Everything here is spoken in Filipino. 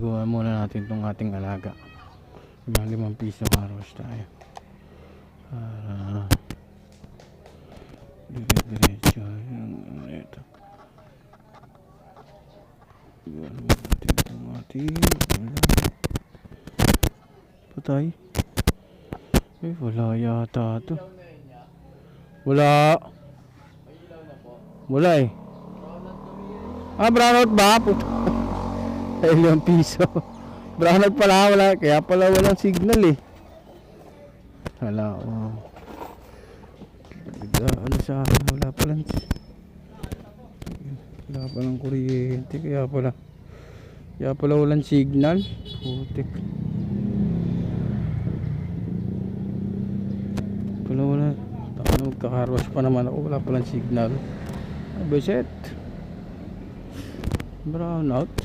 paliguan muna natin itong ating alaga. 5 piso carwash tayo para diretso yung ito. Paliguan natin itong ating patay. Wala yata ito. Wala eh. Brownout ba? Puto. 5 piso. Brownout pala, wala. Kaya pala walang signal eh. Wala. Ano sa akin? Wala palang kuryente. Kaya pala walang signal. Putik. Wala. Magkakarwas pa naman ako. Wala palang signal. Beset. Brownout.